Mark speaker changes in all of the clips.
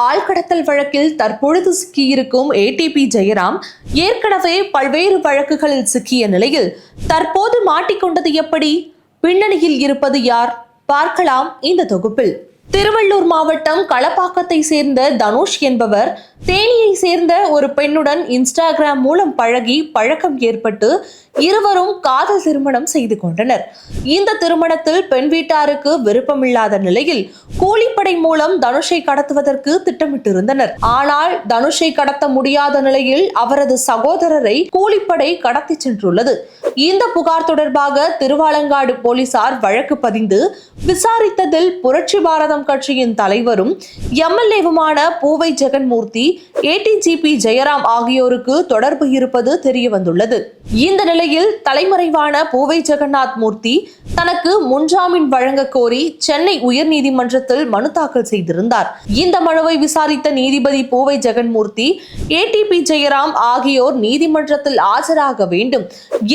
Speaker 1: ஆள்கடத்தல் வழக்கில் தற்பொழுது சிக்கியிருக்கும் ஏடிபி ஜெயராம் ஏற்கனவே பல்வேறு வழக்குகளில் சிக்கிய நிலையில் தற்போது மாட்டிக்கொண்டது எப்படி? பின்னணியில் இருப்பது யார்? பார்க்கலாம் இந்த தொகுப்பில். திருவள்ளூர் மாவட்டம் களப்பாக்கத்தை சேர்ந்த தனுஷ் என்பவர் தேனியை சேர்ந்த ஒரு பெண்ணுடன் இன்ஸ்டாகிராம் மூலம் பழகி பழக்கம் ஏற்பட்டு இருவரும் காதல் திருமணம் செய்து கொண்டனர். இந்த திருமணத்தில் பெண் வீட்டாருக்கு விருப்பமில்லாத நிலையில் கூலிப்படை மூலம் தனுஷை கடத்துவதற்கு திட்டமிட்டிருந்தனர். ஆனால் தனுஷை கடத்த முடியாத நிலையில் அவரது சகோதரரை கூலிப்படை கடத்தி சென்றுள்ளது. இந்த புகார் தொடர்பாக திருவாலங்காடு போலீசார் வழக்கு பதிந்து விசாரித்ததில் புரட்சி பாரதம் கட்சியின் தலைவரும் எம்எல்ஏவுமான பூவை ஜெகன்மூர்த்தி, ஏடிஜிபி ஜெயராம் ஆகியோருக்கு தொடர்பு இருப்பது தெரியவந்துள்ளது. இந்த நிலையில் தலைமறைவான பூவை ஜெகநாத் மூர்த்தி தனக்கு முன்ஜாமீன் வழங்க கோரி சென்னை உயர்நீதிமன்றத்தில் மனு தாக்கல் செய்திருந்தார். இந்த மனுவை விசாரித்த நீதிபதி பூவை ஜெகன்மூர்த்தி, ஏடிபி ஜெயராம் ஆகியோர் நீதிமன்றத்தில் ஆஜராக வேண்டும்,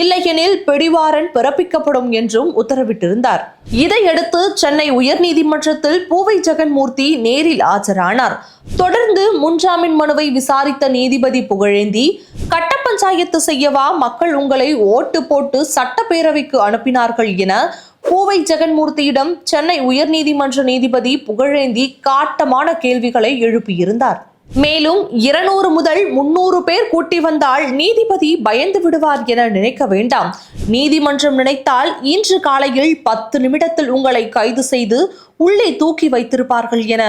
Speaker 1: இல்லையெனில் பிடிவாரண்ட் பிறப்பிக்கப்படும் என்றும் உத்தரவிட்டிருந்தார். இதையடுத்து சென்னை உயர்நீதிமன்றத்தில் பூவை ஜெகன்மூர்த்தி நேரில் ஆஜரானார். தொடர்ந்து முன்ஜாமீன் மனுவை விசாரித்த நீதிபதி புகழேந்தி, கட்ட பஞ்சாயத்து செய்யவா மக்கள் உங்களை ஓட்டு போட்டு சட்டப்பேரவைக்கு அனுப்பினார்கள் என பூவை ஜெகன்மூர்த்தியிடம் சென்னை உயர்நீதிமன்ற நீதிபதி புகழேந்தி காட்டமான கேள்விகளை எழுப்பியிருந்தார். மேலும் 200 முதல் 300 பேர் கூட்டி வந்தால் நீதிபதி பயந்து விடுவார் என நினைக்க வேண்டாம். நீதிமன்றம் நினைத்தால் இன்று காலையில் 10 நிமிடத்தில் உங்களை கைது செய்து உள்ளே தூக்கி வைத்திருப்பார்கள் என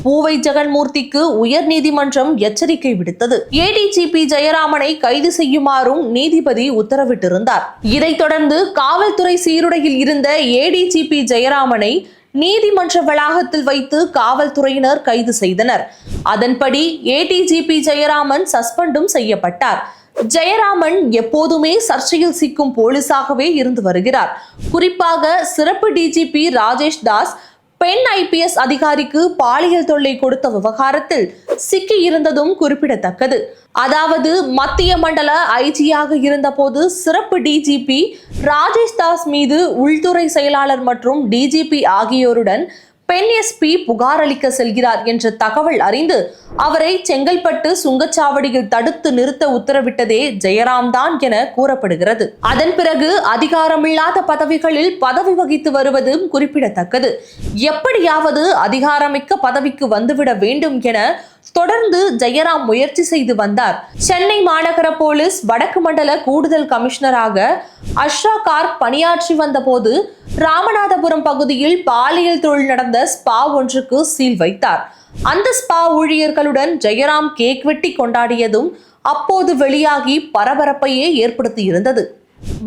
Speaker 1: பூவை ஜெகன்மூர்த்திக்கு உயர் நீதிமன்றம் எச்சரிக்கை விடுத்தது. ஏடிஜிபி ஜெயராமனை கைது செய்யுமாறும் நீதிபதி உத்தரவிட்டிருந்தார். இதைத் தொடர்ந்து காவல்துறை சீருடையில் இருந்த ஏடிஜிபி ஜெயராமனை நீதிமன்ற வளாகத்தில் வைத்து காவல்துறையினர் கைது செய்தனர். அதன்படி ஏடிஜிபி ஜெயராமன் சஸ்பெண்டும் செய்யப்பட்டார். ஜெயராமன் எப்போதுமே சர்ச்சையில் சிக்கும் போலீசாகவே இருந்து வருகிறார். குறிப்பாக சிறப்பு டிஜிபி ராஜேஷ் தாஸ் பெண் ஐபிஎஸ் அதிகாரிக்கு பாலியல் தொல்லை கொடுத்த விவகாரத்தில் சிக்கி இருந்ததும் குறிப்பிடத்தக்கது. அதாவது மத்திய மண்டல ஐஜியாக இருந்தபோது சிறப்பு டிஜிபி ராஜேஷ் தாஸ் மீது உள்துறை செயலாளர் மற்றும் டிஜிபி ஆகியோருடன் பெண் எஸ்பி புகார் அளிக்க செல்கிறார் என்ற தகவல் அறிந்து அவரை செங்கல்பட்டு சுங்கச்சாவடியில் தடுத்து நிறுத்த உத்தரவிட்டதே ஜெயராம் தான் என கூறப்படுகிறது. அதன் பிறகு அதிகாரமில்லாத பதவிகளில் பதவி வகித்து வருவதும் குறிப்பிடத்தக்கது. எப்படியாவது அதிகாரமிக்க பதவிக்கு வந்துவிட வேண்டும் என தொடர்ந்து ஜெயராம் முயற்சி செய்து வந்தார். சென்னை மாநகர போலீஸ் வடக்கு மண்டல கூடுதல் கமிஷனராக அஷ்ரா கார்க் பணியாற்றி வந்த போது ராமநாதபுரம் பகுதியில் பாலியல் தொழில் நடந்த ஸ்பா ஒன்றுக்கு சீல் வைத்தார். அந்த ஸ்பா ஊழியர்களுடன் ஜெயராம் கேக் வெட்டி கொண்டாடியதும் அப்போது வெளியாகி பரபரப்பையே ஏற்படுத்தியிருந்தது.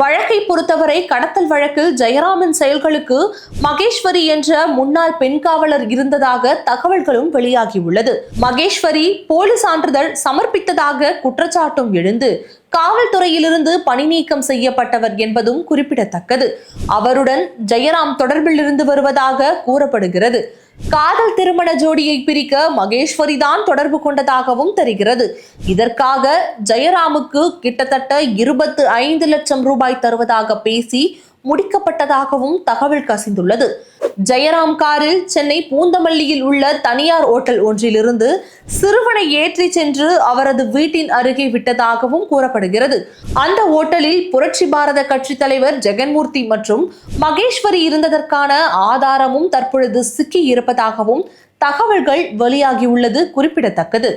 Speaker 1: வழக்கை பொறுத்தவரை கடத்தல் வழக்கில் ஜெயராமின் செயல்களுக்கு மகேஸ்வரி என்ற முன்னாள் பெண் காவலர் இருந்ததாக தகவல்களும் வெளியாகியுள்ளது. மகேஸ்வரி போலீஸ் சான்றிதழ் சமர்ப்பித்ததாக குற்றச்சாட்டும் எழுந்து காவல்துறையிலிருந்து பணி நீக்கம் செய்யப்பட்டவர் என்பதும் குறிப்பிடத்தக்கது. அவருடன் ஜெயராம் தொடர்பில் இருந்து வருவதாக கூறப்படுகிறது. காதல் திருமண ஜோடியை பிரிக்க மகேஸ்வரி தான் தொடர்பு கொண்டதாகவும் தெரிகிறது. இதற்காக ஜெயராமுக்கு கிட்டத்தட்ட 25 லட்சம் ரூபாய் தருவதாக பேசி முடிக்கப்பட்டதாகவும் தகவல் கசிந்துள்ளது. ஜெயராம் காரில் சென்னை பூந்தமல்லியில் உள்ள தனியார் ஓட்டல் ஒன்றிலிருந்து சிறுவனை ஏற்றி சென்று அவரது வீட்டின் அருகே விட்டதாகவும் கூறப்படுகிறது. அந்த ஓட்டலில் புரட்சி பாரத கட்சி தலைவர் ஜெகன்மூர்த்தி மற்றும் மகேஸ்வரி இருந்ததற்கான ஆதாரமும் தற்பொழுது சிக்கி இருப்பதாகவும் தகவல்கள் வெளியாகியுள்ளது குறிப்பிடத்தக்கது.